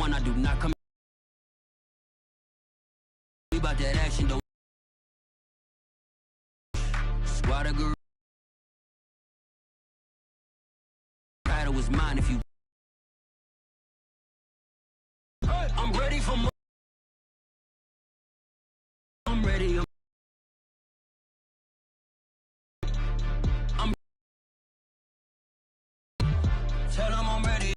one, I do not come. We about that action, though. Squad of girls. Title was mine if you. I'm ready for more. I'm ready. Tell them I'm ready.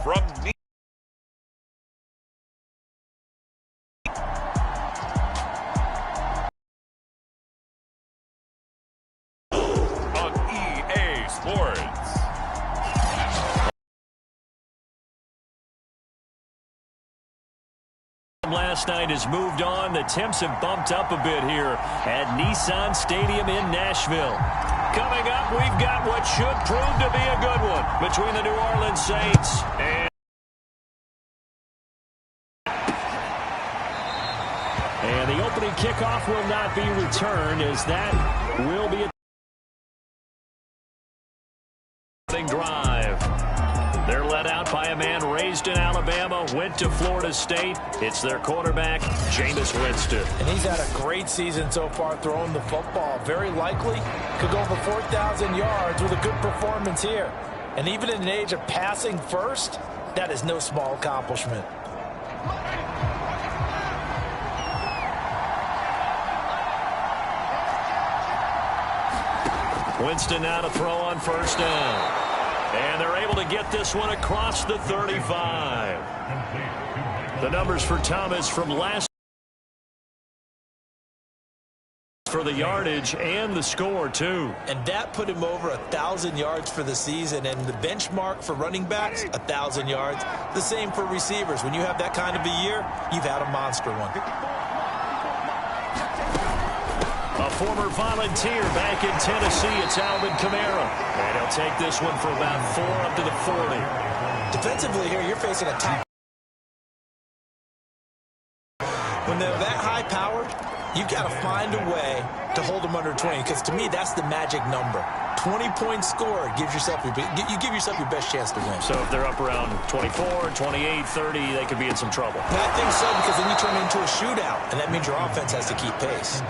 From me. On EA Sports. Last night has moved on. The temps have bumped up a bit here at Nissan Stadium in Nashville. Coming up, we've got what should prove to be a good one between the New Orleans Saints and the opening kickoff will not be returned, as that will be a drive. They're led out by a man raised in Alabama, went to Florida State. It's their quarterback, Jameis Winston. And he's had a great season so far throwing the football. Very likely could go over 4,000 yards with a good performance here. And even in an age of passing first, that is no small accomplishment. Winston now to throw on first down. And they're able to get this one across the 35. The numbers for Thomas from last for the yardage and the score, too. And that put him over 1,000 yards for the season. And the benchmark for running backs, 1,000 yards. The same for receivers. When you have that kind of a year, you've had a monster one. A former volunteer back in Tennessee, it's Alvin Kamara. And he'll take this one for about 4 up to the 40. Defensively here, you're facing a top. When they're that high-powered, you've got to find a way to hold them under 20, because to me, that's the magic number. 20-point score gives yourself you give yourself your best chance to win. So if they're up around 24, 28, 30, they could be in some trouble. And I think so, because then you turn it into a shootout, and that means your offense has to keep pace.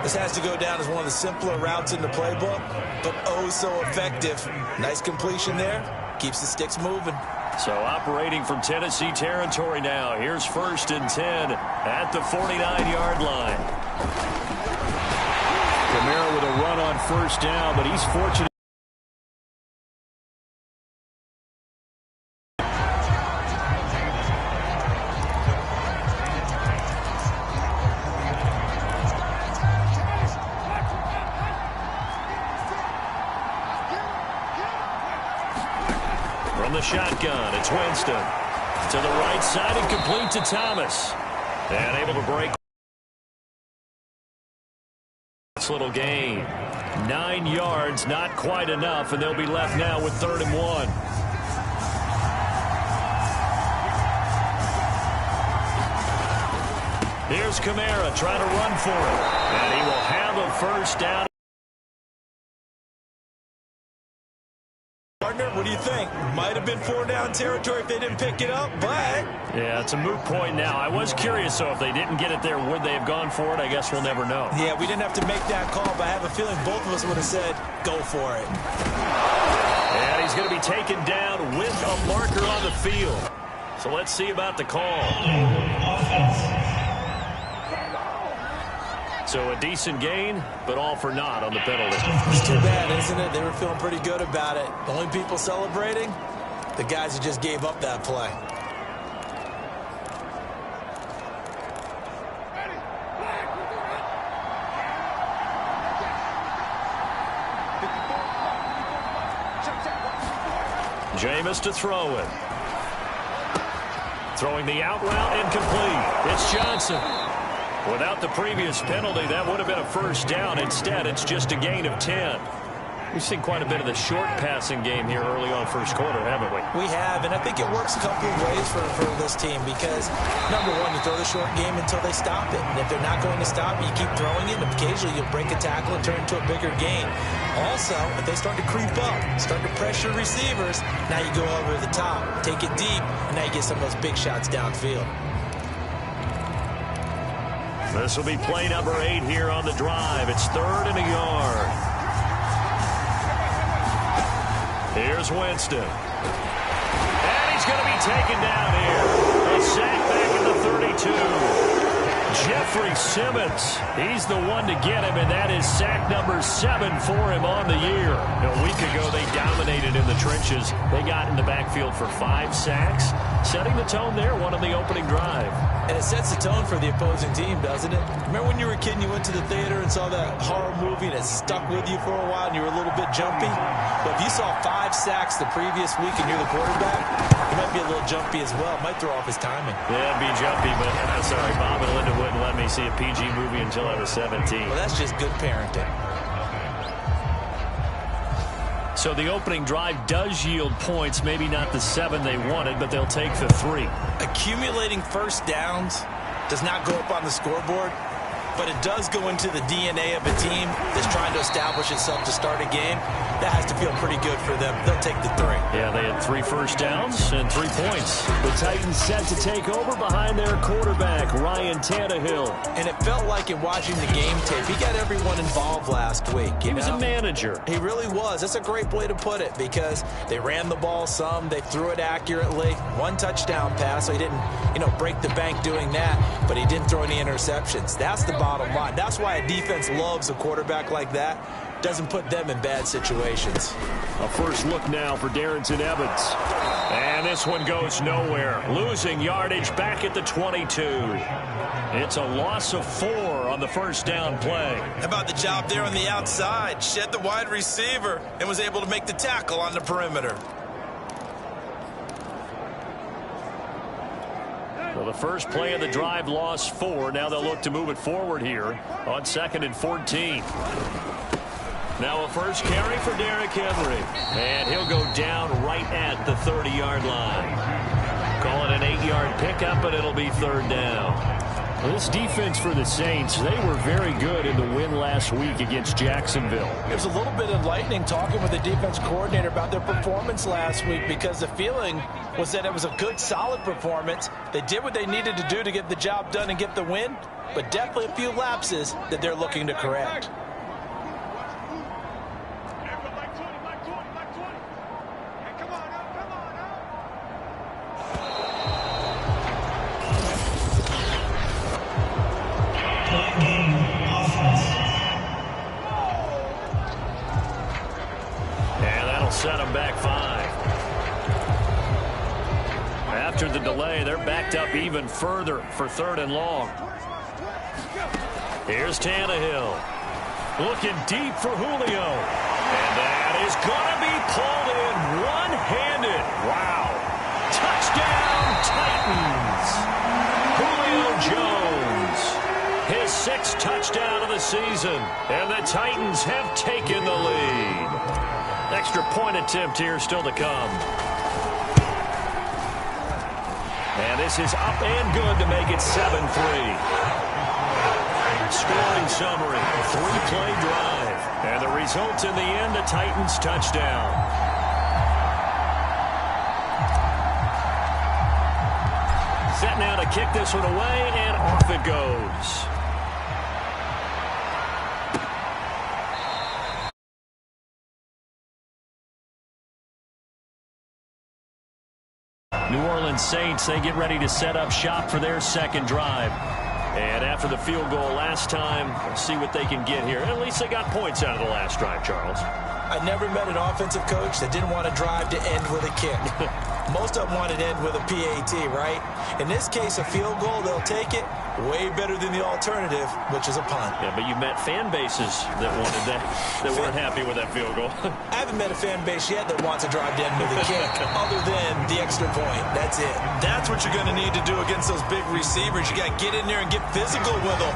This has to go down as one of the simpler routes in the playbook, but oh so effective. Nice completion there. Keeps the sticks moving. So operating from Tennessee territory now. Here's 1st and 10 at the 49-yard line. Kamara with a run on first down, but he's fortunate. From the shotgun, it's Winston. To the right side and complete to Thomas. And able to break. This little gain. 9 yards, not quite enough, and they'll be left now with 3rd and 1. Here's Kamara trying to run for it. And he will have a first down. Partner, what do you think? Might have been 4-down territory if they didn't pick it up, but... Yeah, it's a moot point now. I was curious, so if they didn't get it there, would they have gone for it? I guess we'll never know. Yeah, we didn't have to make that call, but I have a feeling both of us would have said, go for it. And he's going to be taken down with a marker on the field. So let's see about the call. So a decent gain, but all for naught on the penalty. It's too bad, isn't it? They were feeling pretty good about it. The only people celebrating, the guys who just gave up that play. Jameis to throw it. Throwing the out route incomplete. It's Johnson. Without the previous penalty, that would have been a first down. Instead, it's just a gain of 10. We've seen quite a bit of the short passing game here early on first quarter, haven't we? We have, and I think it works a couple of ways for this team because, number one, you throw the short game until they stop it. And if they're not going to stop it, you keep throwing it, and occasionally you'll break a tackle and turn it into a bigger gain. Also, if they start to creep up, start to pressure receivers, now you go over the top, take it deep, and now you get some of those big shots downfield. This will be play number 8 here on the drive. It's 3rd and a yard. Here's Winston. And he's going to be taken down here. A sack back in the 32. Jeffrey Simmons, he's the one to get him, and that is sack number 7 for him on the year. A week ago, they dominated in the trenches. They got in the backfield for 5 sacks, setting the tone there, one on the opening drive. And it sets the tone for the opposing team, doesn't it? Remember when you were a kid and you went to the theater and saw that horror movie and it stuck with you for a while and you were a little bit jumpy? But if you saw 5 sacks the previous week and you're the quarterback, you might be a little jumpy as well. It might throw off his timing. Yeah, be jumpy, but sorry, Bob and Linda wouldn't let me see a PG movie until I was 17. Well, that's just good parenting. So the opening drive does yield points, maybe not the 7 they wanted, but they'll take the 3. Accumulating first downs does not go up on the scoreboard, but it does go into the DNA of a team that's trying to establish itself to start a game. That has to feel pretty good for them. They'll take the 3. Yeah, they had 3 first downs and 3 points. The Titans set to take over behind their quarterback, Ryan Tannehill. And it felt like in watching the game tape, he got everyone involved last week. He was a manager. He really was. That's a great way to put it because they ran the ball some, they threw it accurately. 1 touchdown pass, so he didn't, break the bank doing that, but he didn't throw any interceptions. That's the bottom line. That's why a defense loves a quarterback like that. Doesn't put them in bad situations. A first look now for Darrington Evans. And this one goes nowhere. Losing yardage back at the 22. It's a loss of 4 on the first down play. How about the job there on the outside? Shed the wide receiver and was able to make the tackle on the perimeter. Well, the first play of the drive lost 4. Now they'll look to move it forward here on 2nd and 14. Now a first carry for Derrick Henry. And he'll go down right at the 30-yard line. Call it an 8-yard pickup, and it'll be 3rd down. Well, this defense for the Saints, they were very good in the win last week against Jacksonville. It was a little bit enlightening talking with the defense coordinator about their performance last week because the feeling was that it was a good, solid performance. They did what they needed to do to get the job done and get the win, but definitely a few lapses that they're looking to correct. Set them back 5. After the delay, they're backed up even further for 3rd and long. Here's Tannehill. Looking deep for Julio. And that is going to be pulled in one-handed. Wow. Touchdown, Titans. Julio Jones. His 6th touchdown of the season. And the Titans have taken the lead. Extra point attempt here still to come. And this is up and good to make it 7-3. Scoring summary, 3-play drive. And the result in the end, the Titans touchdown. Set now to kick this one away, and off it goes. New Orleans Saints, they get ready to set up shop for their 2nd drive. And after the field goal last time, let's see what they can get here. At least they got points out of the last drive, Charles. I never met an offensive coach that didn't want to drive to end with a kick. Most of them want to end with a PAT, right? In this case, a field goal, they'll take it. Way better than the alternative, which is a punt. Yeah, but you met fan bases that wanted that, that weren't happy with that field goal. I haven't met a fan base yet that wants to drive to end with a kick, other than the extra point. That's it. That's what you're going to need to do against those big receivers. You got to get in there and get physical with them.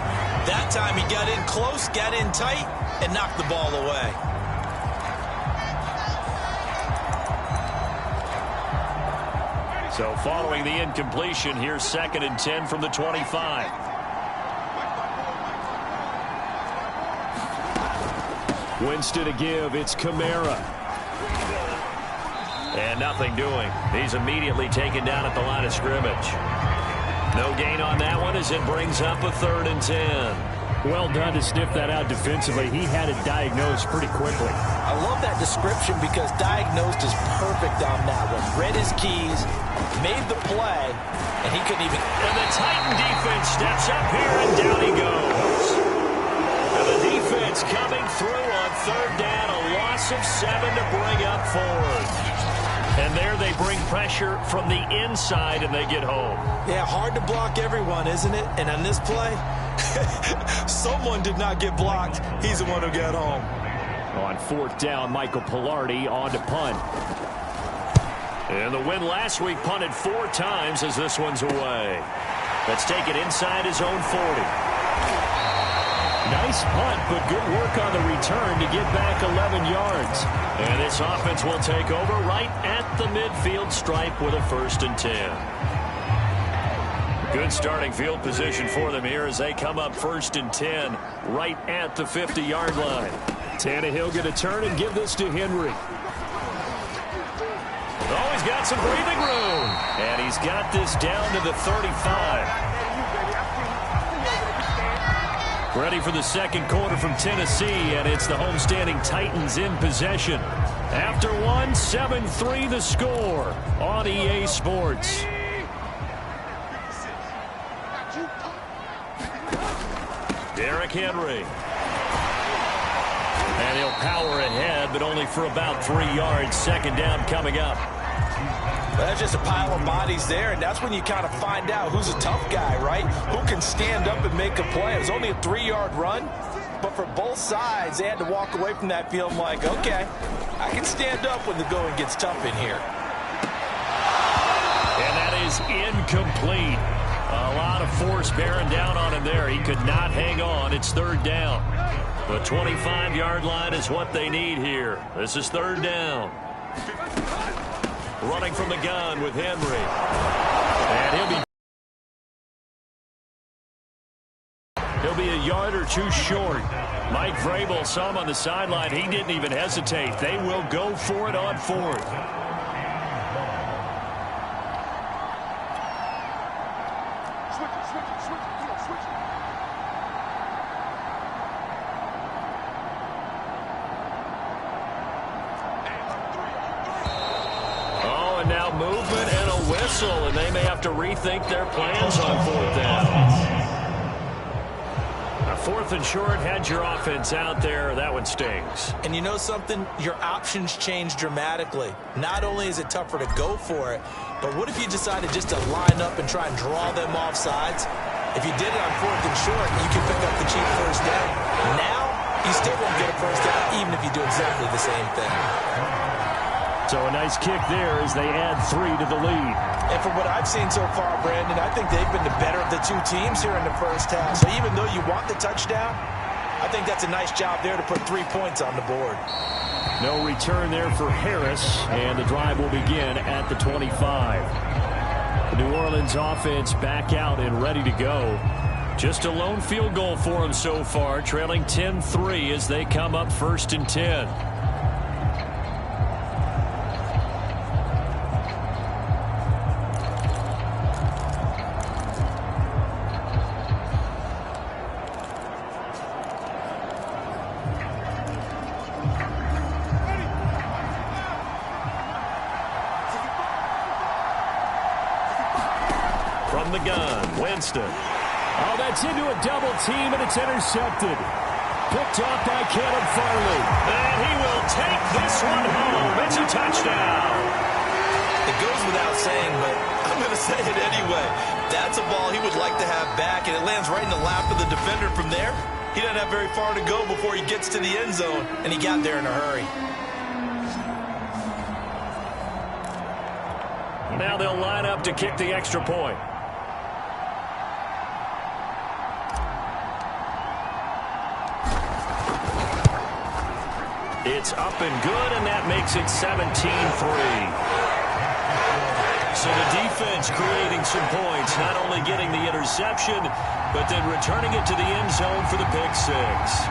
That time he got in close, got in tight, and knocked the ball away. So following the incompletion, here's 2nd and 10 from the 25. Winston to give. It's Kamara. And nothing doing. He's immediately taken down at the line of scrimmage. No gain on that one as it brings up a 3rd and 10. Well done to sniff that out defensively. He had it diagnosed pretty quickly. I love that description because diagnosed is perfect on that one. Read his keys, made the play, and he couldn't even... And the Titan defense steps up here, and down he goes. And the defense coming through on 3rd down, a loss of 7 to bring up 4th. And there they bring pressure from the inside, and they get home. Yeah, hard to block everyone, isn't it? And on this play... someone did not get blocked. He's the one who got home. On 4th down, Michael Pilardi on to punt. And the win last week punted 4 times as this one's away. Let's take it inside his own 40. Nice punt, but good work on the return to get back 11 yards. And this offense will take over right at the midfield stripe with a 1st and 10. Good starting field position for them here as they come up 1st and 10 right at the 50-yard line. Tannehill going to turn and give this to Henry. Oh, he's got some breathing room. And he's got this down to the 35. Ready for the 2nd quarter from Tennessee, and it's the homestanding Titans in possession. After one, 7-3 the score on EA Sports. Derrick Henry. And he'll power ahead, but only for about 3 yards. 2nd down coming up. Well, that's just a pile of bodies there, and that's when you kind of find out who's a tough guy, right? Who can stand up and make a play. It was only a 3-yard run, but for both sides, they had to walk away from that field like, okay, I can stand up when the going gets tough in here. And that is incomplete. A lot of force bearing down on him there. He could not hang on. It's 3rd down. The 25-yard line is what they need here. This is 3rd down. Running from the gun with Henry. And he'll be a yard or 2 short. Mike Vrabel saw him on the sideline. He didn't even hesitate. They will go for it on 4th. Movement and a whistle, and they may have to rethink their plans on 4th down. A 4th and short, had your offense out there. That one stings. And you know something? Your options change dramatically. Not only is it tougher to go for it, but what if you decided just to line up and try and draw them off sides? If you did it on 4th and short, you could pick up the cheap 1st down. Now, you still won't get a 1st down, even if you do exactly the same thing. So a nice kick there as they add 3 to the lead. And from what I've seen so far, Brandon, I think they've been the better of the 2 teams here in the 1st half. So even though you want the touchdown, I think that's a nice job there to put 3 points on the board. No return there for Harris, and the drive will begin at the 25. The New Orleans offense back out and ready to go. Just a lone field goal for them so far, trailing 10-3 as they come up 1st and 10. From the gun, Winston. Oh, that's into a double team, and it's intercepted. Picked off by Caleb Farley. And he will take this one home. It's a touchdown. It goes without saying, but I'm going to say it anyway. That's a ball he would like to have back, and it lands right in the lap of the defender from there. He doesn't have very far to go before he gets to the end zone, and he got there in a hurry. Now they'll line up to kick the extra point. It's up and good, and that makes it 17-3. So the defense creating some points, not only getting the interception, but then returning it to the end zone for the pick six.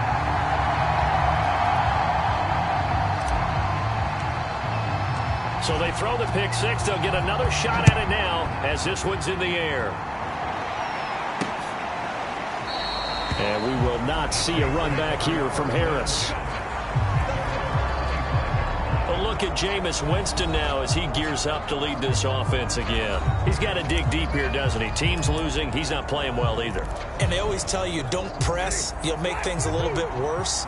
So they throw the pick six. They'll get another shot at it now as this one's in the air. And we will not see a run back here from Harris. A look at Jameis Winston now as he gears up to lead this offense again. He's got to dig deep here, doesn't he? Team's losing. He's not playing well either. And they always tell you, don't press. You'll make things a little bit worse.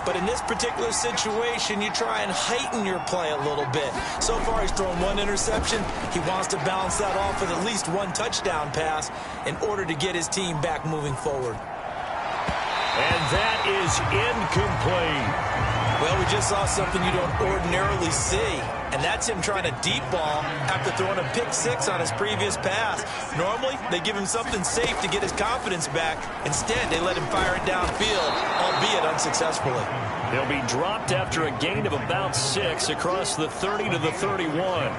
But in this particular situation, you try and heighten your play a little bit. So far, he's thrown one interception. He wants to balance that off with at least one touchdown pass in order to get his team back moving forward. And that is incomplete. Well, we just saw something you don't ordinarily see, and that's him trying to deep ball after throwing a pick six on his previous pass. Normally, they give him something safe to get his confidence back. Instead, they let him fire it downfield, albeit unsuccessfully. He'll be dropped after a gain of about 6 across the 30 to the 31.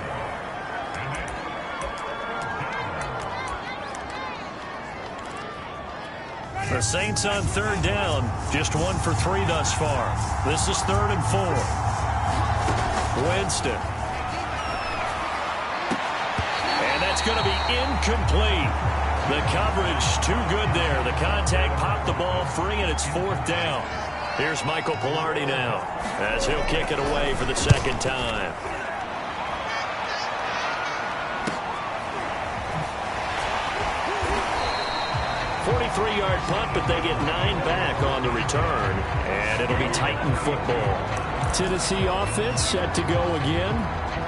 The Saints on third down, just 1 for 3 thus far. This is 3rd and 4. Winston. And that's going to be incomplete. The coverage too good there. The contact popped the ball free, and it's 4th down. Here's Michael Pilardi now as he'll kick it away for the second time. 43-yard punt, but they get 9 back on the return, and it'll be Titan football. Tennessee offense set to go again.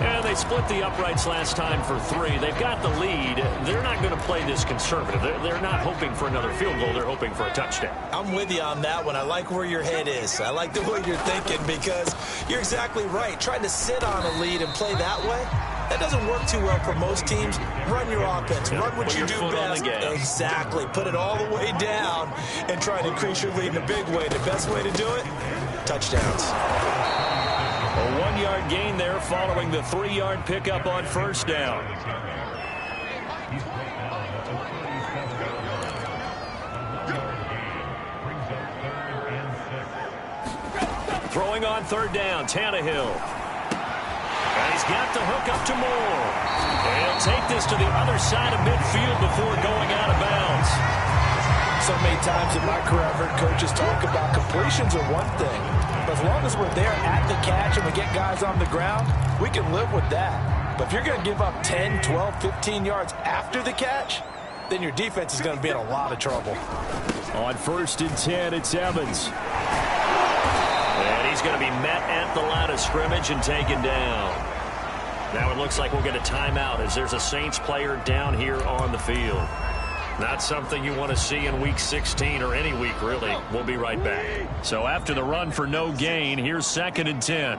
And they split the uprights last time for 3. They've got the lead. They're not going to play this conservative. They're not hoping for another field goal. They're hoping for a touchdown. I'm with you on that one. I like where your head is. I like the way you're thinking because you're exactly right. Trying to sit on a lead and play that way, that doesn't work too well for most teams. Run your offense. Run what you do best. Exactly. Put it all the way down and try to increase your lead in a big way. The best way to do it, touchdowns. A 1-yard gain there following the 3-yard pickup on first down. Throwing on third down, Tannehill. And he's got the hook up to Moore. And he'll take this to the other side of midfield before going out of bounds. So many times in my career, I've heard coaches talk about completions are one thing. But as long as we're there at the catch and we get guys on the ground, we can live with that. But if you're going to give up 10, 12, 15 yards after the catch, then your defense is going to be in a lot of trouble. On 1st and 10, it's Evans. And he's going to be met at the line of scrimmage and taken down. Now it looks like we'll get a timeout as there's a Saints player down here on the field. Not something you want to see in Week 16 or any week, really. We'll be right back. So after the run for no gain, here's 2nd and 10.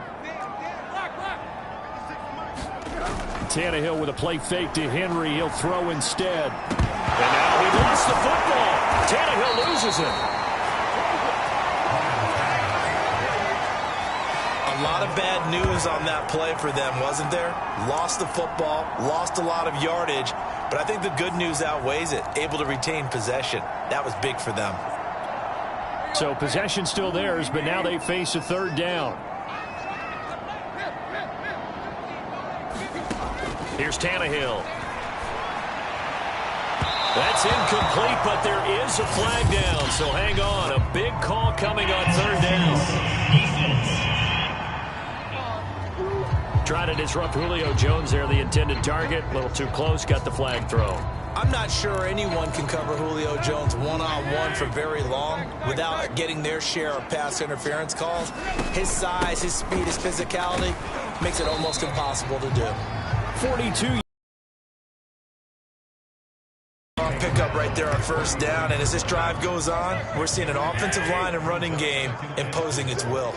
Tannehill with a play fake to Henry. He'll throw instead. And now he lost the football. Tannehill loses it. A lot of bad news on that play for them, wasn't there? Lost the football, lost a lot of yardage, but I think the good news outweighs it. Able to retain possession. That was big for them. So possession still theirs, but now they face a 3rd down. Here's Tannehill. That's incomplete, but there is a flag down, so hang on. A big call coming on 3rd down. Trying to disrupt Julio Jones there, the intended target. A little too close, got the flag thrown. I'm not sure anyone can cover Julio Jones one-on-one for very long without getting their share of pass interference calls. His size, his speed, his physicality makes it almost impossible to do. 42. Pickup right there on 1st down, and as this drive goes on, we're seeing an offensive line and running game imposing its will.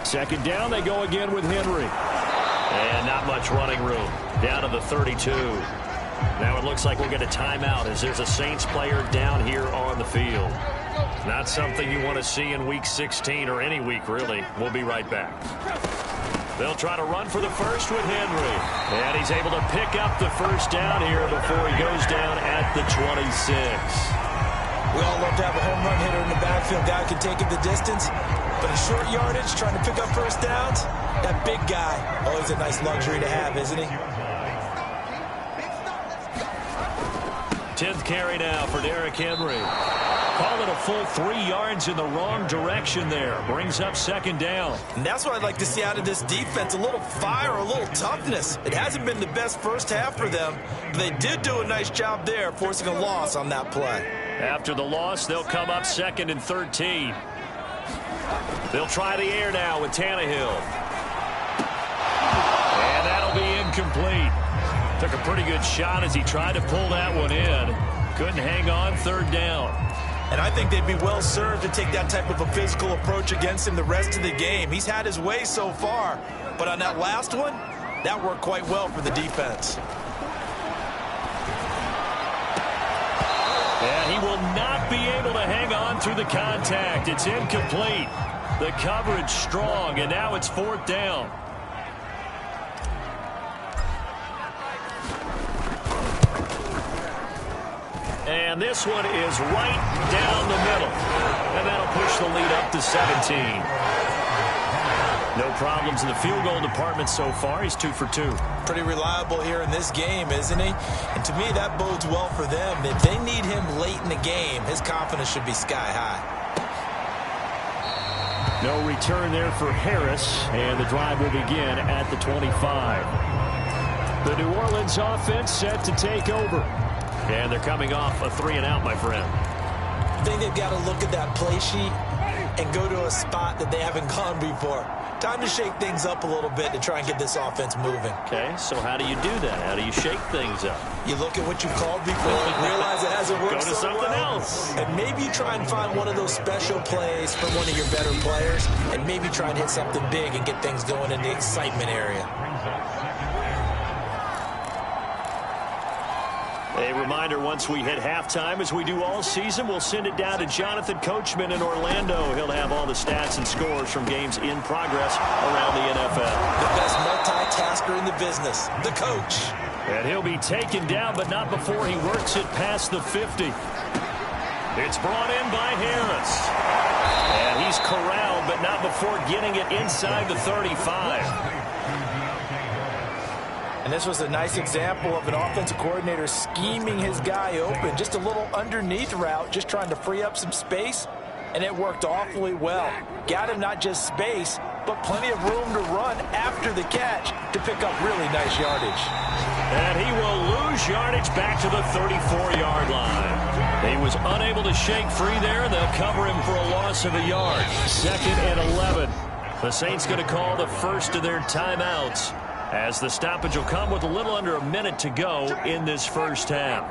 2nd down, they go again with Henry. And not much running room. Down to the 32. Now it looks like we'll get a timeout as there's a Saints player down here on the field. Not something you want to see in Week 16 or any week, really. We'll be right back. They'll try to run for the first with Henry. And he's able to pick up the first down here before he goes down at the 26. We all love to have a home run hitter in the backfield. Guy can take it the distance. But in short yardage, trying to pick up first downs, that big guy, always a nice luxury to have, isn't he? 10th carry now for Derrick Henry. Call it a full 3 yards in the wrong direction there. Brings up second down. And that's what I'd like to see out of this defense, a little fire, a little toughness. It hasn't been the best first half for them, but they did do a nice job there, forcing a loss on that play. After the loss, they'll come up 2nd and 13. They'll try the air now with Tannehill. And that'll be incomplete. Took a pretty good shot as he tried to pull that one in. Couldn't hang on, 3rd down. And I think they'd be well served to take that type of a physical approach against him the rest of the game. He's had his way so far, but on that last one, that worked quite well for the defense. And he will not be able to hang on through the contact. It's incomplete. The coverage strong, and now it's 4th down. And this one is right down the middle. And that'll push the lead up to 17. No problems in the field goal department so far. He's 2 for 2. Pretty reliable here in this game, isn't he? And to me, that bodes well for them. If they need him late in the game, his confidence should be sky high. No return there for Harris, and the drive will begin at the 25. The New Orleans offense set to take over. And they're coming off a 3-and-out, my friend. I think they've got to look at that play sheet and go to a spot that they haven't gone before. Time to shake things up a little bit to try and get this offense moving. Okay, so how do you do that? How do you shake things up? You look at what you've called before, realize it hasn't worked Go to so something well, else. and maybe you try and find one of those special plays from one of your better players, and maybe try and hit something big and get things going in the excitement area. A reminder, once we hit halftime, as we do all season, we'll send it down to Jonathan Coachman in Orlando. He'll have all the stats and scores from games in progress around the NFL. The best multitasker in the business, the coach. And he'll be taken down, but not before he works it past the 50. It's brought in by Harris. And he's corralled, but not before getting it inside the 35. And this was a nice example of an offensive coordinator scheming his guy open. Just a little underneath route, just trying to free up some space, and it worked awfully well. Got him not just space, but plenty of room to run after the catch to pick up really nice yardage. And he will lose yardage back to the 34-yard line. He was unable to shake free there, and they'll cover him for a loss of a yard. 2nd and 11. The Saints going to call the first of their timeouts, as the stoppage will come with a little under a minute to go in this first half.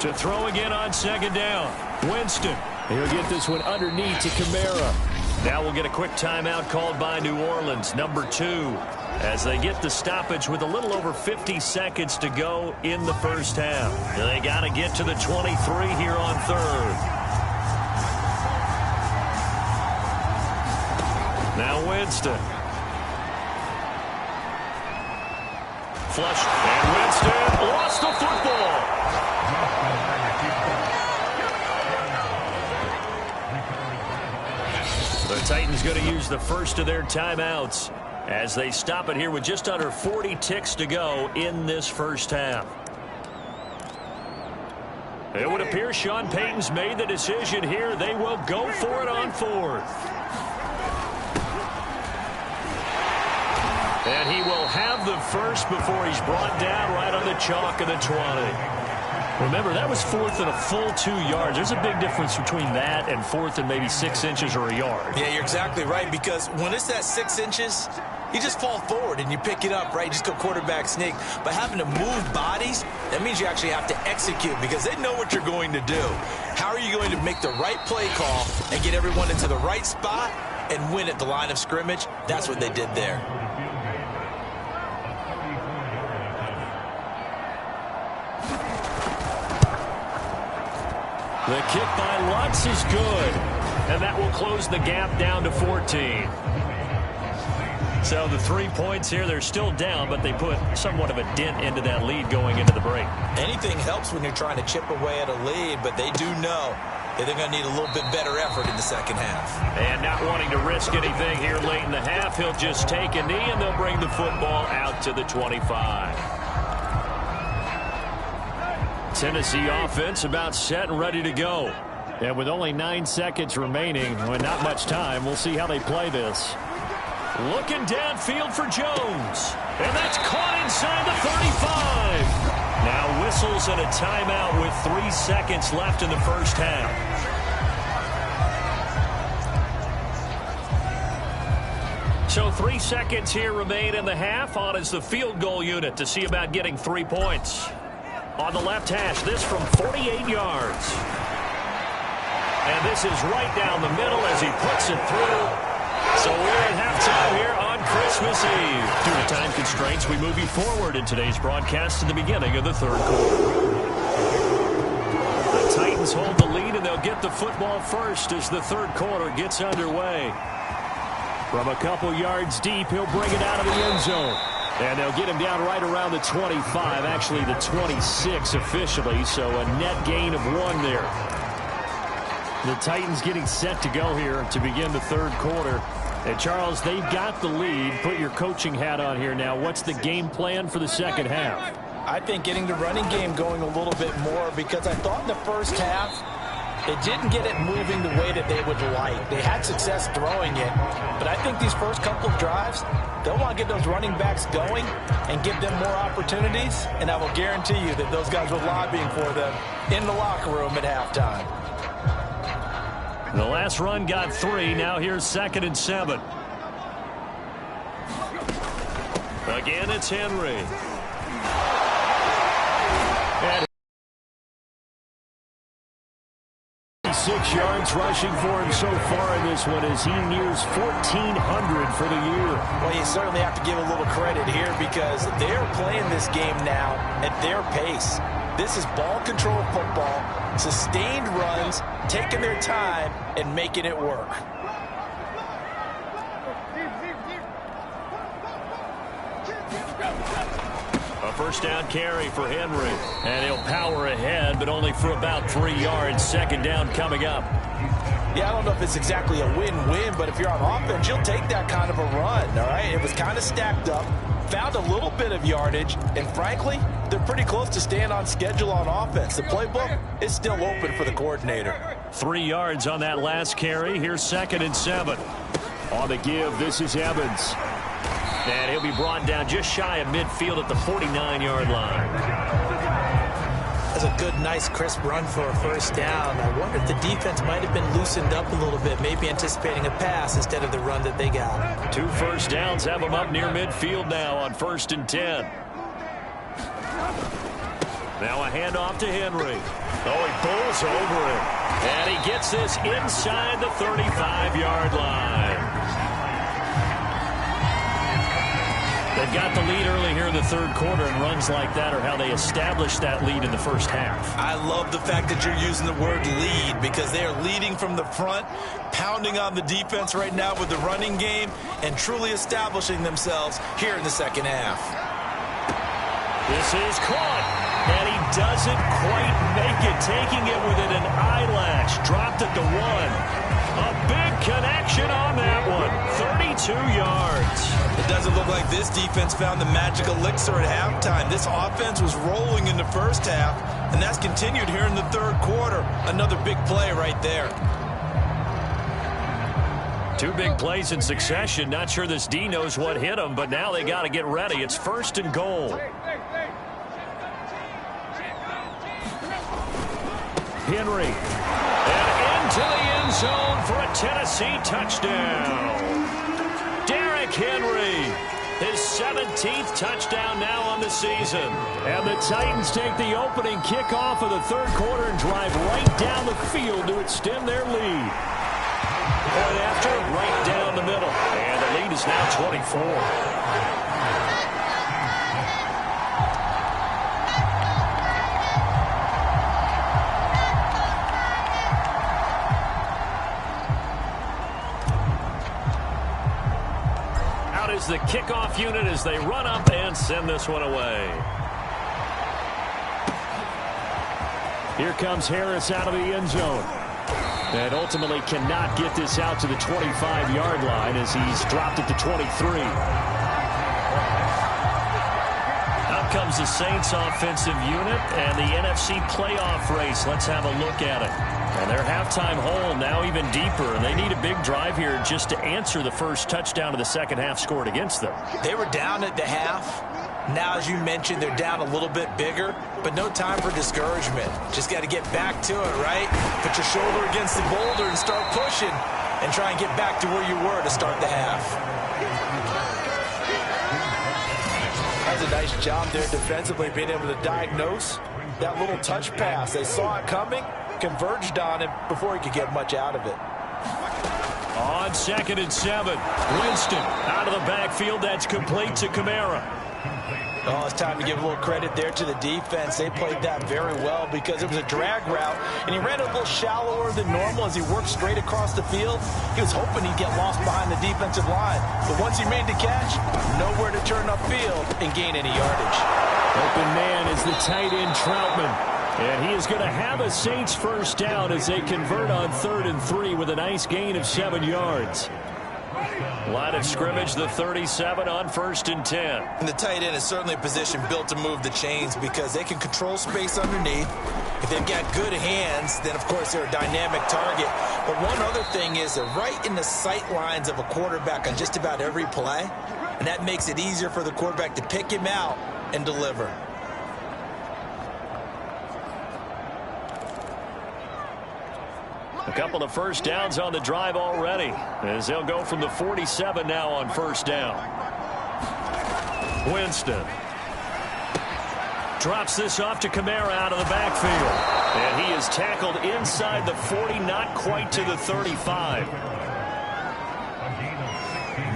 To throw again on 2nd down. Winston. He'll get this one underneath to Kamara. Now we'll get a quick timeout called by New Orleans, number 2, as they get the stoppage with a little over 50 seconds to go in the first half. They got to get to the 23 here on 3rd. Now Winston. Flush. And Winston lost the football. The Titans going to use the first of their timeouts as they stop it here with just under 40 ticks to go in this first half. It would appear Sean Payton's made the decision here. They will go for it on 4th. And he will have the first before he's brought down right on the chalk of the 20. Remember, that was 4th and a full 2 yards. There's a big difference between that and 4th and maybe 6 inches or a yard. Yeah, you're exactly right, because when it's that 6 inches, you just fall forward and you pick it up, right? You just go quarterback sneak. But having to move bodies, that means you actually have to execute, because they know what you're going to do. How are you going to make the right play call and get everyone into the right spot and win at the line of scrimmage? That's what they did there. The kick by Lutz is good. And that will close the gap down to 14. So the 3 points here, they're still down, but they put somewhat of a dent into that lead going into the break. Anything helps when you're trying to chip away at a lead, but they do know that they're going to need a little bit better effort in the second half. And not wanting to risk anything here late in the half, he'll just take a knee, and they'll bring the football out to the 25. Tennessee offense about set and ready to go. And with only 9 seconds remaining, with not much time, we'll see how they play this. Looking downfield for Jones. And that's caught inside the 35. Now whistles and a timeout with 3 seconds left in the first half. So 3 seconds here remain in the half. On is the field goal unit to see about getting 3 points. On the left hash, this from 48 yards. And this is right down the middle as he puts it through. So we're at halftime here on Christmas Eve. Due to time constraints, we move you forward in today's broadcast to the beginning of the third quarter. The Titans hold the lead, and they'll get the football first as the third quarter gets underway. From a couple yards deep, he'll bring it out of the end zone. And they'll get him down right around the 25, actually the 26 officially, so a net gain of 1 there. The Titans getting set to go here to begin the third quarter. And, Charles, they've got the lead. Put your coaching hat on here now. What's the game plan for the second half? I think getting the running game going a little bit more, because I thought in the first half it didn't get it moving the way that they would like. They had success throwing it, but I think these first couple of drives, they'll want to get those running backs going and give them more opportunities, and I will guarantee you that those guys were lobbying for them in the locker room at halftime. The last run got 3. Now here's 2nd and 7. Again, it's Henry. And 6 yards rushing for him so far in this one as he nears 1,400 for the year. Well, you certainly have to give a little credit here because they're playing this game now at their pace. This is ball control football, sustained runs, taking their time and making it work. A first down carry for Henry. And he'll power ahead, but only for about 3 yards. 2nd down coming up. Yeah, I don't know if it's exactly a win-win, but if you're on offense, you'll take that kind of a run, all right? It was kind of stacked up, found a little bit of yardage, and frankly, they're pretty close to staying on schedule on offense. The playbook is still open for the coordinator. 3 yards on that last carry. Here's 2nd and 7. On the give, this is Evans. And he'll be brought down just shy of midfield at the 49-yard line. That's a good, nice, crisp run for a first down. I wonder if the defense might have been loosened up a little bit, maybe anticipating a pass instead of the run that they got. 2 first downs have them up near midfield now on 1st and 10. Now a handoff to Henry. Oh, he pulls over it. And he gets this inside the 35-yard line. They've got the lead early here in the third quarter, and runs like that are how they established that lead in the first half. I love the fact that you're using the word lead because they are leading from the front, pounding on the defense right now with the running game, and truly establishing themselves here in the second half. This is caught, and he doesn't quite make it, taking it within an eyelash. Dropped at the 1. A big connection on that one. 32 yards. It doesn't look like this defense found the magic elixir at halftime. This offense was rolling in the first half, and that's continued here in the third quarter. Another big play right there. 2 big plays in succession. Not sure this D knows what hit him, but now they got to get ready. It's 1st and goal. Henry. And into the end zone for a Tennessee touchdown. Derrick Henry. His 17th touchdown now on the season. And the Titans take the opening kickoff of the third quarter and drive right down the field to extend their lead. Point after, right down the middle. And the lead is now 24. is the kickoff unit as they run up and send this one away. Here comes Harris out of the end zone. And ultimately cannot get this out to the 25-yard line as he's dropped at the 23. Out comes the Saints offensive unit and the NFC playoff race. Let's have a look at it. And their halftime hole now even deeper, and they need a big drive here just to answer the first touchdown of the second half scored against them. They were down at the half. Now, as you mentioned, they're down a little bit bigger, but no time for discouragement. Just got to get back to it, right? Put your shoulder against the boulder and start pushing and try and get back to where you were to start the half. That's a nice job there defensively, being able to diagnose that little touch pass. They saw it coming, converged on it before he could get much out of it. On 2nd and 7, Winston out of the backfield. That's complete to Kamara. Oh, it's time to give a little credit there to the defense. They played that very well because it was a drag route, and he ran a little shallower than normal as he worked straight across the field. He was hoping he'd get lost behind the defensive line, but once he made the catch, nowhere to turn upfield and gain any yardage. Open man is the tight end Troutman. And he is going to have a Saints first down as they convert on 3rd and 3 with a nice gain of 7 yards. Line of scrimmage, the 37 on 1st and 10. And the tight end is certainly a position built to move the chains because they can control space underneath. If they've got good hands, then, of course, they're a dynamic target. But one other thing is they're right in the sight lines of a quarterback on just about every play, and that makes it easier for the quarterback to pick him out and deliver. A couple of first downs on the drive already as they'll go from the 47 now on first down. Winston drops this off to Kamara out of the backfield. And he is tackled inside the 40, not quite to the 35.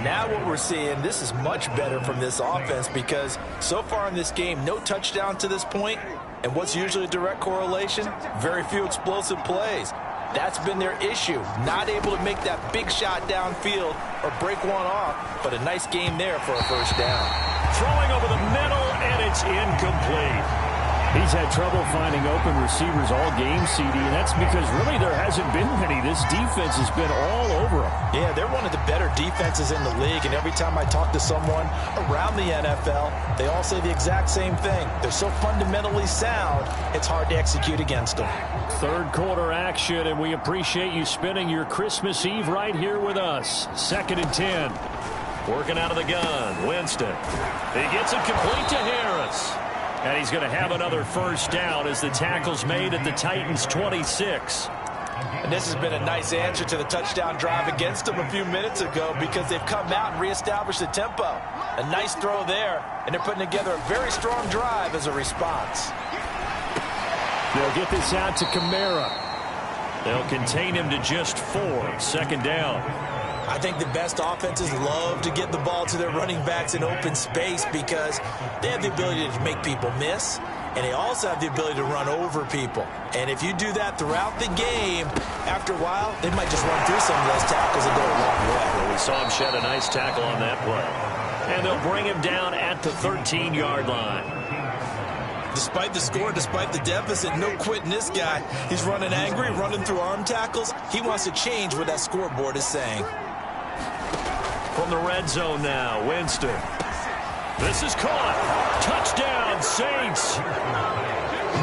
Now what we're seeing, this is much better from this offense because so far in this game, no touchdown to this point. And what's usually a direct correlation? Very few explosive plays. That's been their issue. Not able to make that big shot downfield or break one off, but a nice game there for a first down. Throwing over the middle, and it's incomplete. He's had trouble finding open receivers all game, CD, and that's because really there hasn't been many. This defense has been all over him. Yeah, they're one of the better defenses in the league, and every time I talk to someone around the NFL, they all say the exact same thing. They're so fundamentally sound, it's hard to execute against them. Third quarter action, and we appreciate you spending your Christmas Eve right here with us. 2nd and 10. Working out of the gun, Winston. He gets it complete to Harris. And he's going to have another first down as the tackle's made at the Titans' 26. And this has been a nice answer to the touchdown drive against them a few minutes ago because they've come out and reestablished the tempo. A nice throw there, and they're putting together a very strong drive as a response. They'll get this out to Kamara. They'll contain him to just 4. 2nd down. I think the best offenses love to get the ball to their running backs in open space because they have the ability to make people miss, and they also have the ability to run over people. And if you do that throughout the game, after a while, they might just run through some of those tackles and go a long way. Well, we saw him shed a nice tackle on that play. And they'll bring him down at the 13-yard line. Despite the score, despite the deficit, no quitting this guy. He's running angry, running through arm tackles. He wants to change what that scoreboard is saying. From the red zone now, Winston. This is caught. Touchdown, Saints.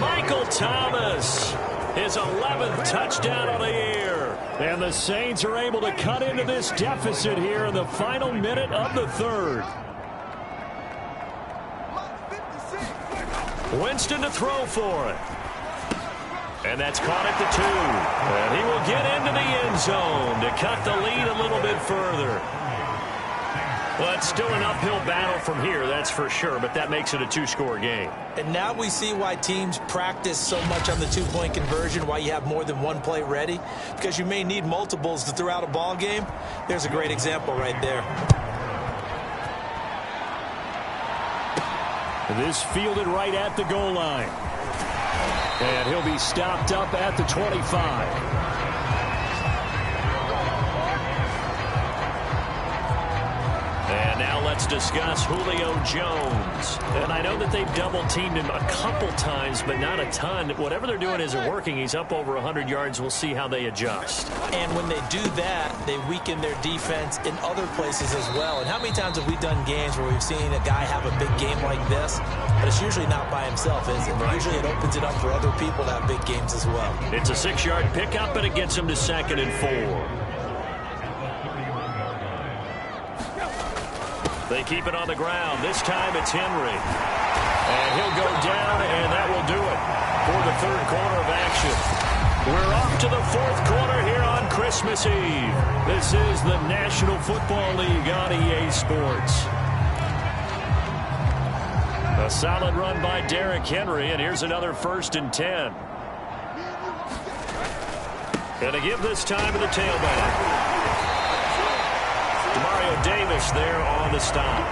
Michael Thomas, his 11th touchdown of the year. And the Saints are able to cut into this deficit here in the final minute of the third. Winston to throw for it. And that's caught at the 2. And he will get into the end zone to cut the lead a little bit further. Well, it's still an uphill battle from here, that's for sure, but that makes it a 2-score game. And now we see why teams practice so much on the 2-point conversion, why you have more than one play ready, because you may need multiples to throw out a ball game. There's a great example right there. This fielded right at the goal line. And he'll be stopped up at the 25. let's discuss Julio Jones. And I know that they've double-teamed him a couple times, but not a ton. Whatever they're doing isn't working. He's up over 100 yards. We'll see how they adjust. And when they do that, they weaken their defense in other places as well. And how many times have we done games where we've seen a guy have a big game like this, but it's usually not by himself, is it? Right. Usually it opens it up for other people to have big games as well. It's a 6-yard pickup, but it gets him to 2nd and 4. They keep it on the ground. This time it's Henry. And he'll go down, and that will do it for the 3rd quarter of action. We're off to the 4th quarter here on Christmas Eve. This is the National Football League on EA Sports. A solid run by Derrick Henry, and here's another 1st and 10. Going to give this time to the tailback. Mario Davis there on the stop.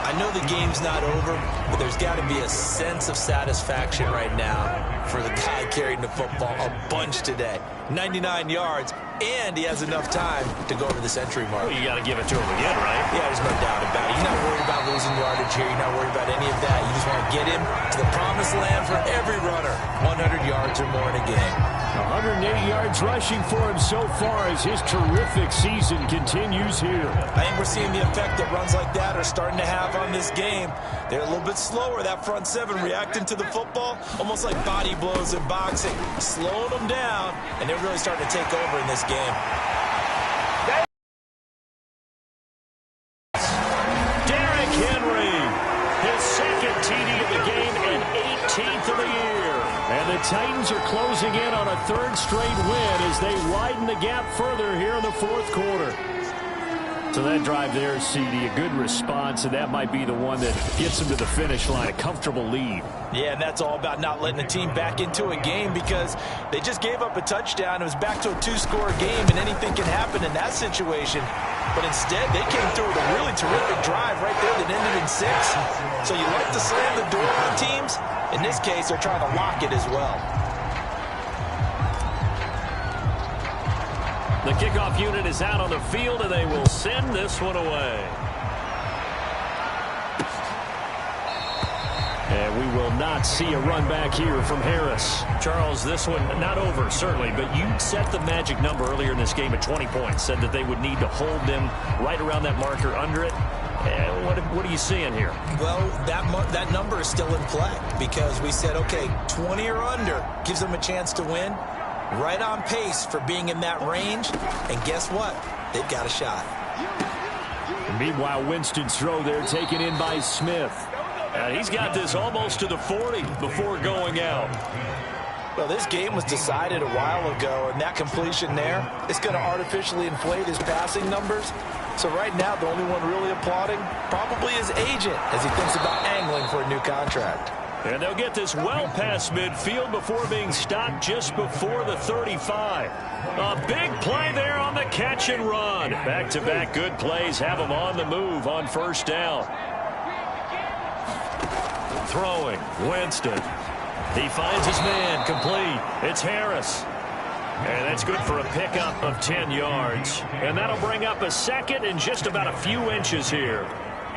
I know the game's not over, but there's got to be a sense of satisfaction right now for the guy carrying the football a bunch today. 99 yards, and he has enough time to go over the century mark. Well, you got to give it to him again, right? Yeah, there's no doubt about it. You're not worried about losing yardage here. You're not worried about any of that. You just want to get him to the promised land for every runner. 100 yards or more in a game. 180 yards rushing for him so far as his terrific season continues here. I think we're seeing the effect that runs like that are starting to have on this game. They're a little bit slower, that front 7 reacting to the football, almost like body blows in boxing, slowing them down, and they're really starting to take over in this game. Derrick Henry, his 2nd TD of the game and 18th of the year. And the Titans are closing in on a 3rd straight win as they widen the gap further here in the 4th quarter. So that drive there, CD, a good response, and that might be the one that gets them to the finish line, a comfortable lead. Yeah, and that's all about not letting the team back into a game because they just gave up a touchdown. It was back to a 2-score game, and anything can happen in that situation. But instead, they came through with a really terrific drive right there that ended in 6. So you like to slam the door on teams. In this case, they're trying to lock it as well. The kickoff unit is out on the field, and they will send this one away. And we will not see a run back here from Harris. Charles, this one not over, certainly, but you set the magic number earlier in this game at 20 points, said that they would need to hold them right around that marker under it. What are you seeing here? Well, that number is still in play because we said, okay, 20 or under gives them a chance to win. Right on pace for being in that range. And guess what? They've got a shot. Meanwhile, Winston's throw there taken in by Smith. He's got this almost to the 40 before going out. Well, this game was decided a while ago, and that completion there is going to artificially inflate his passing numbers. So right now, the only one really applauding probably his agent as he thinks about angling for a new contract. And they'll get this well past midfield before being stopped just before the 35. A big play there on the catch and run. Back-to-back good plays have him on the move on 1st down. Throwing, Winston. He finds his man, complete. It's Harris. And that's good for a pickup of 10 yards. And that'll bring up a 2nd and just about a few inches here.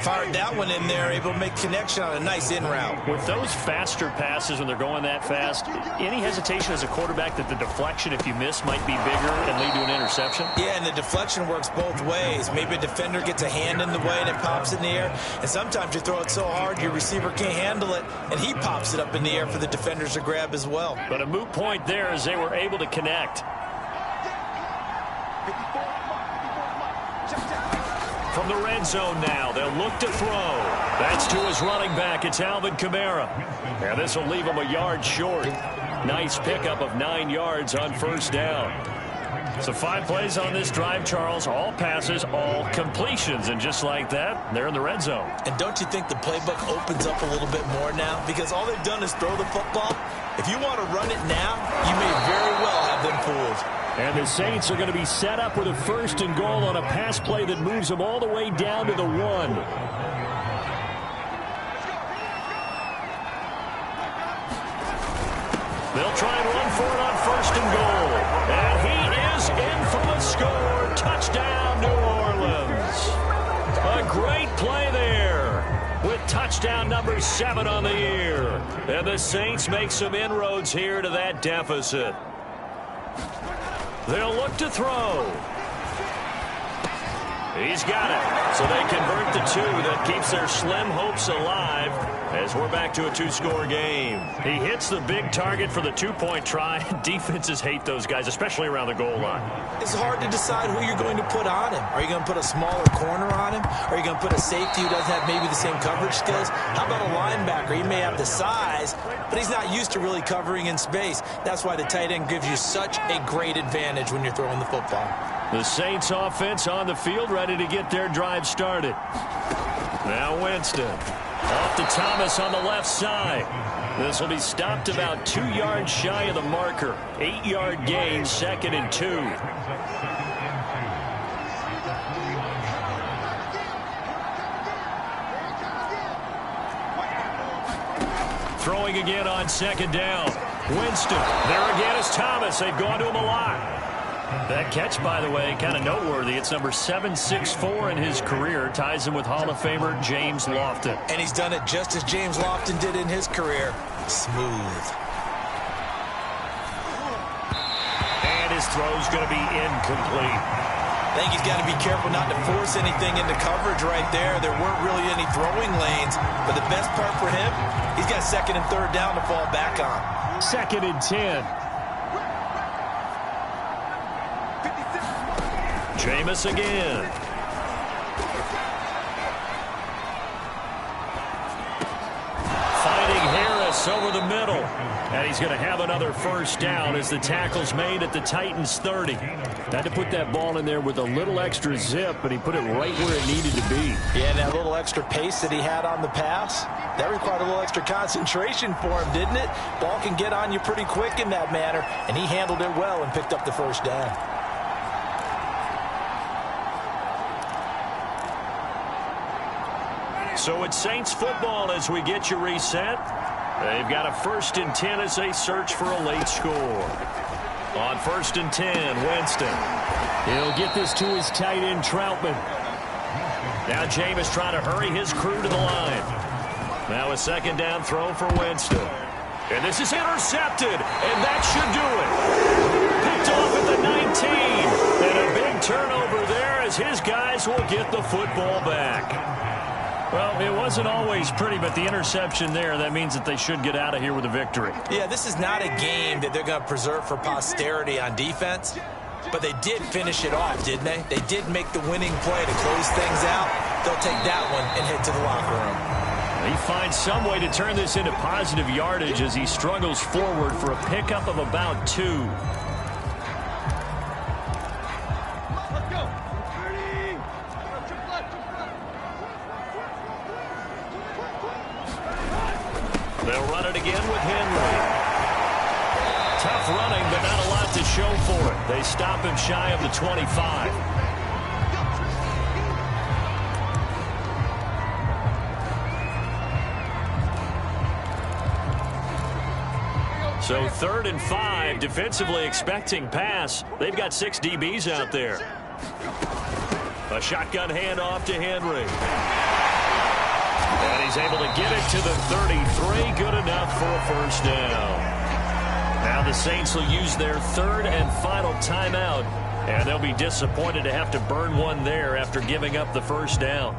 Fired that one in there, able to make connection on a nice in route. With those faster passes when they're going that fast, any hesitation as a quarterback that the deflection, if you miss, might be bigger and lead to an interception? Yeah, and the deflection works both ways. Maybe a defender gets a hand in the way and it pops in the air. And sometimes you throw it so hard your receiver can't handle it, and he pops it up in the air for the defenders to grab as well. But a moot point there as they were able to connect. From the red zone now, they'll look to throw. That's to his running back. It's Alvin Kamara. And this will leave him a yard short. Nice pickup of 9 yards on 1st down. So 5 plays on this drive, Charles. All passes, all completions. And just like that, they're in the red zone. And don't you think the playbook opens up a little bit more now? Because all they've done is throw the football. If you want to run it now, you may very well have them fooled. And the Saints are going to be set up with a 1st and goal on a pass play that moves them all the way down to the 1. They'll try and run for it on 1st and goal. And he is in for the score. Touchdown, New Orleans. A great play there with touchdown number 7 on the year. And the Saints make some inroads here to that deficit. They'll look to throw. He's got it. So they convert the 2. That keeps their slim hopes alive as we're back to a 2-score game. He hits the big target for the 2-point try. Defenses hate those guys, especially around the goal line. It's hard to decide who you're going to put on him. Are you going to put a smaller corner on him? Are you going to put a safety who doesn't have maybe the same coverage skills? How about a linebacker? He may have the size, but he's not used to really covering in space. That's why the tight end gives you such a great advantage when you're throwing the football. The Saints offense on the field, ready to get their drive started. Now Winston. Off to Thomas on the left side. This will be stopped about 2 yards shy of the marker. 8-yard gain, 2nd and 2. Throwing again on 2nd down. Winston. There again is Thomas. They've gone to him a lot. That catch, by the way, kind of noteworthy. It's number 764 in his career. Ties him with Hall of Famer James Lofton. And he's done it just as James Lofton did in his career. Smooth. And his throw's going to be incomplete. I think he's got to be careful not to force anything into coverage right there. There weren't really any throwing lanes. But the best part for him, he's got 2nd and 3rd down to fall back on. 2nd and 10. Jameis again. Fighting Harris over the middle. And he's going to have another 1st down as the tackle's made at the Titans' 30. Had to put that ball in there with a little extra zip, but he put it right where it needed to be. Yeah, that little extra pace that he had on the pass, that required a little extra concentration for him, didn't it? Ball can get on you pretty quick in that manner, and he handled it well and picked up the 1st down. So it's Saints football as we get you reset. They've got a 1st and 10 as they search for a late score. On 1st and 10, Winston. He'll get this to his tight end, Troutman. Now Jameis trying to hurry his crew to the line. Now a 2nd down throw for Winston. And this is intercepted, and that should do it. Picked off at the 19. And a big turnover there as his guys will get the football back. Well, it wasn't always pretty, but the interception there, that means that they should get out of here with a victory. Yeah, this is not a game that they're going to preserve for posterity on defense, but they did finish it off, didn't they? They did make the winning play to close things out. They'll take that one and head to the locker room. He finds some way to turn this into positive yardage as he struggles forward for a pickup of about 2. They'll run it again with Henry. Tough running, but not a lot to show for it. They stop him shy of the 25. So 3rd and 5, defensively expecting pass. They've got 6 DBs out there. A shotgun handoff to Henry. And he's able to get it to the 33. Good enough for a 1st down. Now the Saints will use their 3rd and final timeout. And they'll be disappointed to have to burn one there after giving up the 1st down.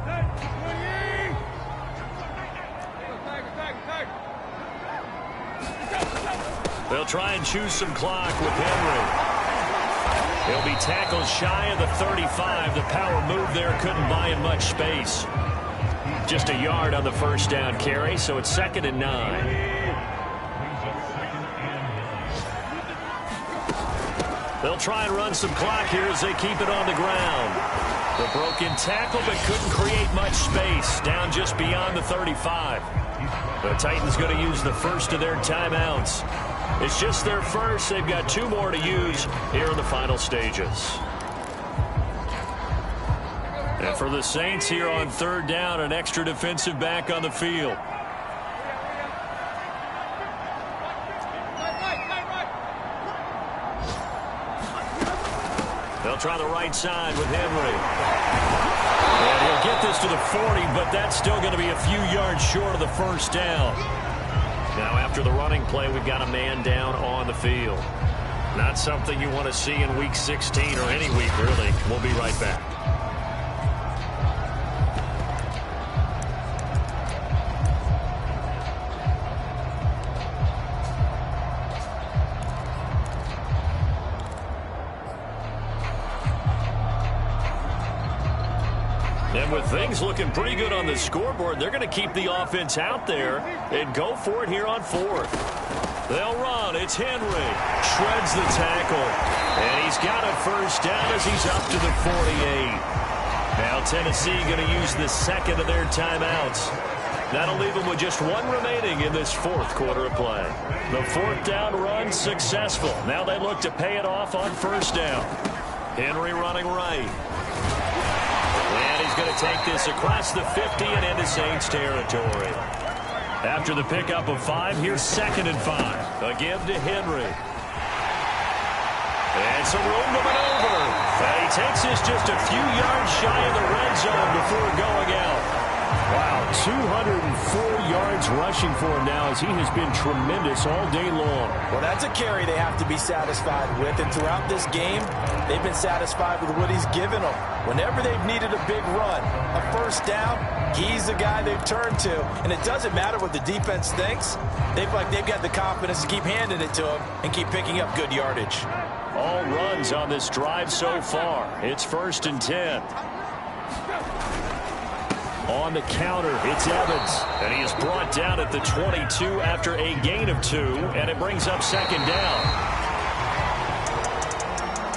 They'll try and choose some clock with Henry. He'll be tackled shy of the 35. The power move there couldn't buy him much space. Just a yard on the 1st down carry, so it's 2nd and 9. They'll try and run some clock here as they keep it on the ground. The broken tackle, but couldn't create much space. Down just beyond the 35. The Titans going to use the 1st of their timeouts. It's just their 1st. They've got 2 more to use here in the final stages. And for the Saints here on 3rd down, an extra defensive back on the field. They'll try the right side with Henry. And he'll get this to the 40, but that's still going to be a few yards short of the first down. Now after the running play, we've got a man down on the field. Not something you want to see in Week 16 or any week, really. We'll be right back. And with things looking pretty good on the scoreboard, they're going to keep the offense out there and go for it here on fourth. They'll run. It's Henry. Shreds the tackle. And he's got a first down as he's up to the 48. Now Tennessee going to use the second of their timeouts. That'll leave them with just one remaining in this fourth quarter of play. The fourth down run successful. Now they look to pay it off on first down. Henry running right. And he's going to take this across the 50 and into Saints territory. After the pickup of 5, here's 2nd and 5. A give to Henry. And some room to maneuver. And he takes this just a few yards shy of the red zone before going out. Wow, 204 yards rushing for him now as he has been tremendous all day long. Well, that's a carry they have to be satisfied with. And throughout this game, they've been satisfied with what he's given them. Whenever they've needed a big run, a first down, he's the guy they've turned to. And it doesn't matter what the defense thinks. They've got the confidence to keep handing it to him and keep picking up good yardage. All runs on this drive so far. It's 1st and 10. On the counter, it's Evans. And he is brought down at the 22 after a gain of 2. And it brings up 2nd down.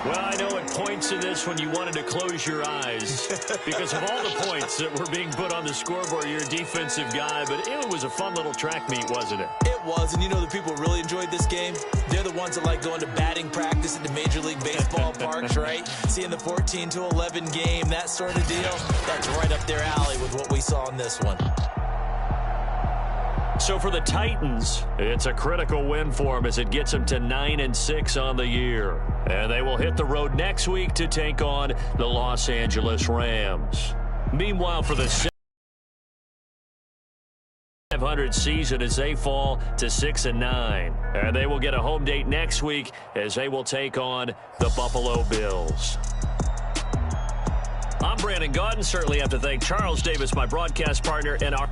Well, I know at points in this when you wanted to close your eyes because of all the points that were being put on the scoreboard. You're a defensive guy, but it was a fun little track meet, wasn't it? It was, and you know the people who really enjoyed this game? They're the ones that like going to batting practice at the Major League Baseball parks, right? Seeing the 14-11 game, that sort of deal. That's right up their alley with what we saw in this one. So for the Titans, it's a critical win for them as it gets them to 9-6 on the year. And they will hit the road next week to take on the Los Angeles Rams. Meanwhile, for the 500 season as they fall to 6-9. And they will get a home date next week as they will take on the Buffalo Bills. I'm Brandon Gaudin. Certainly have to thank Charles Davis, my broadcast partner, and our